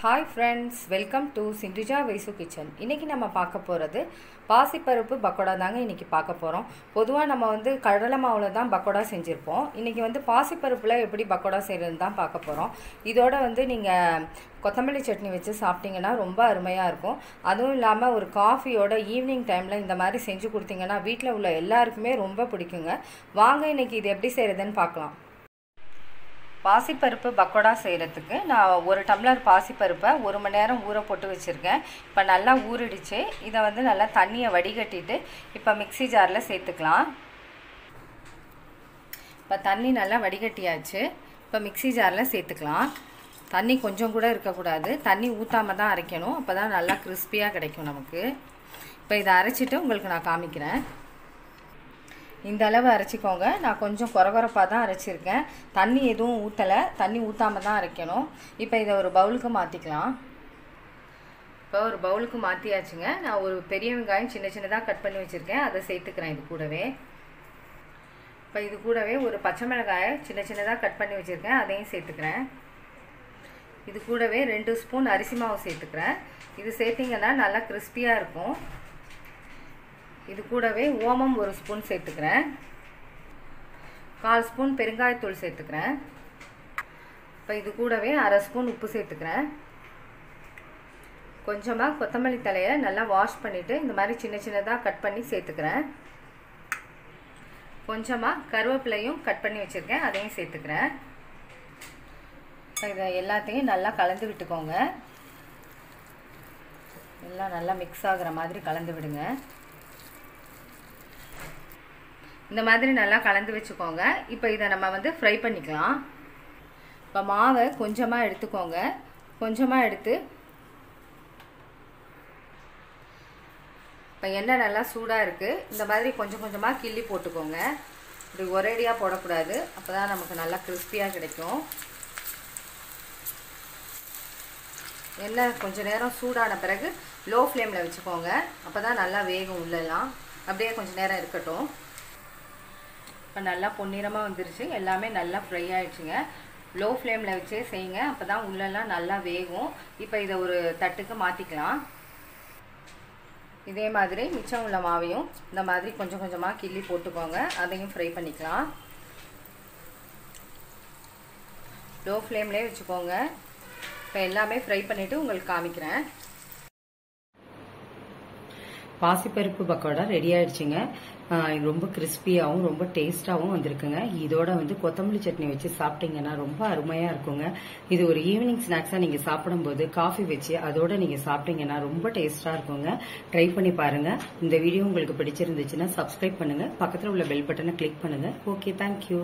Hi friends, welcome to Sindhuja Vaisu Kitchen. இன்னைக்கு நம்ம பார்க்க போறது பாசிப்பருப்பு பக்கோடா தாங்க இன்னைக்கு பார்க்க போறோம். பொதுவா நம்ம கடலை மாவுல தான் பக்கோடா செஞ்சிருப்போம். இன்னைக்கு பாசிப்பருப்புல எப்படி பக்கோடா செய்யறதுன்னு தான் பார்க்க போறோம். இதோட நீங்க கொத்தமல்லி சட்னி வச்சு சாப்பிட்டீங்கன்னா ரொம்ப அருமையா இருக்கும். அதுவும் இல்லாம ஒரு காஃபியோட ஈவினிங் டைம்ல இந்த மாதிரி செஞ்சு கொடுத்தீங்கன்னா வீட்ல உள்ள எல்லாருக்குமே ரொம்ப பிடிக்குங்க. வாங்க இன்னைக்கு இது எப்படி செய்யறதுன்னு பார்க்கலாம். பாசிப்பருப்பு பக்கோடா செய்கிறதுக்கு நான் ஒரு டம்ளர் பாசிப்பருப்பை 1 மணி நேரம் ஊற போட்டு வச்சுருக்கேன். இப்போ நல்லா ஊறிடுச்சு. இதை நல்லா தண்ணியை வடிகட்டிட்டு இப்போ மிக்ஸி ஜாரில் சேர்த்துக்கலாம். இப்போ தண்ணி நல்லா வடிகட்டியாச்சு. இப்போ மிக்ஸி ஜாரில் சேர்த்துக்கலாம். தண்ணி கொஞ்சம் கூட இருக்கக்கூடாது. தண்ணி ஊற்றாமல் தான் அரைக்கணும். அப்போ தான் நல்லா கிறிஸ்பியாக கிடைக்கும் நமக்கு. இப்போ இதை அரைச்சிட்டு உங்களுக்கு நான் காமிக்கிறேன். இந்த அளவு அரைச்சிக்கோங்க. நான் கொஞ்சம் கொரகொரப்பாக தான் அரைச்சிருக்கேன். தண்ணி எதுவும் ஊற்றலை. தண்ணி ஊற்றாமல் தான் அரைக்கணும். இப்போ இதை ஒரு பவுலுக்கு மாற்றிக்கலாம். இப்போ ஒரு பவுலுக்கு மாற்றியாச்சுங்க. நான் ஒரு பெரிய வெங்காயம் சின்ன சின்னதாக கட் பண்ணி வச்சுருக்கேன். அதை சேர்த்துக்கிறேன் இது கூடவே. இப்போ இது கூடவே ஒரு பச்சை மிளகாயை சின்ன சின்னதாக கட் பண்ணி வச்சுருக்கேன். அதையும் சேர்த்துக்கிறேன். இது கூடவே 2 ஸ்பூன் அரிசி மாவு சேர்த்துக்கிறேன். இது சேர்த்திங்கன்னா நல்லா கிறிஸ்பியாக இருக்கும். இது கூடவே ஓமம் 1 ஸ்பூன் சேர்த்துக்கிறேன். 1/4 ஸ்பூன் பெருங்காயத்தூள் சேர்த்துக்கிறேன். இப்போ இது கூடவே 1/2 ஸ்பூன் உப்பு சேர்த்துக்கிறேன். கொஞ்சமாக கொத்தமல்லி தலையை நல்லா வாஷ் பண்ணிவிட்டு இந்த மாதிரி சின்ன சின்னதாக கட் பண்ணி சேர்த்துக்கிறேன். கொஞ்சமாக கருவேப்பிலையும் கட் பண்ணி வச்சுருக்கேன். அதையும் சேர்த்துக்கிறேன். இதை எல்லாத்தையும் நல்லா கலந்து விட்டுக்கோங்க. எல்லாம் நல்லா மிக்ஸ் ஆகிற மாதிரி கலந்து விடுங்க. இந்த மாதிரி நல்லா கலந்து வச்சுக்கோங்க. இப்போ இதை நம்ம ஃப்ரை பண்ணிக்கலாம். இப்போ மாவை கொஞ்சமாக எடுத்துக்கோங்க. கொஞ்சமாக எடுத்து இப்போ எண்ணெய் நல்லா சூடாக இருக்குது. இந்த மாதிரி கொஞ்சம் கொஞ்சமாக கிள்ளி போட்டுக்கோங்க. இப்படி ஒரேடியாக போடக்கூடாது. அப்போ தான் நமக்கு நல்லா கிறிஸ்பியாக கிடைக்கும். எண்ணெய் கொஞ்சம் நேரம் சூடான பிறகு லோ ஃப்ளேமில் வச்சுக்கோங்க. அப்போ தான் நல்லா வேகும் உள்ளெல்லாம். அப்படியே கொஞ்சம் நேரம் இருக்கட்டும். இப்போ நல்லா பொன்னிறமாக வந்துருச்சு. எல்லாமே நல்லா ஃப்ரை ஆகிடுச்சுங்க. லோ ஃப்ளேமில் வச்சே செய்யுங்க. அப்போ தான் உள்ளெல்லாம் நல்லா வேகும். இப்போ இதை ஒரு தட்டுக்கு மாற்றிக்கலாம். இதே மாதிரி மிச்சம் உள்ள மாவையும் இந்த மாதிரி கொஞ்சம் கொஞ்சமாக கிள்ளி போட்டுக்கோங்க. அதையும் ஃப்ரை பண்ணிக்கலாம். லோ ஃப்ளேம்லேயே வச்சுக்கோங்க. இப்போ எல்லாமே ஃப்ரை பண்ணிவிட்டு உங்களுக்கு காமிக்கிறேன். பாசிப்பருப்பு பக்கோடா ரெடி ஆயிடுச்சுங்க. ரொம்ப கிறிஸ்பியாகவும் ரொம்ப டேஸ்டாகவும் வந்திருக்குங்க. இதோட கொத்தமல்லி சட்னி வச்சு சாப்பிட்டீங்கன்னா ரொம்ப அருமையாக இருக்குங்க. இது ஒரு ஈவினிங் ஸ்நாக்ஸாக நீங்கள் சாப்பிடும்போது காஃபி வச்சு அதோட நீங்கள் சாப்பிட்டீங்கன்னா ரொம்ப டேஸ்டாக இருக்குங்க. ட்ரை பண்ணி பாருங்க. இந்த வீடியோ உங்களுக்கு பிடிச்சிருந்துச்சுன்னா சப்ஸ்கிரைப் பண்ணுங்க. பக்கத்தில் உள்ள பெல் பட்டனை கிளிக் பண்ணுங்க. Okay, thank you.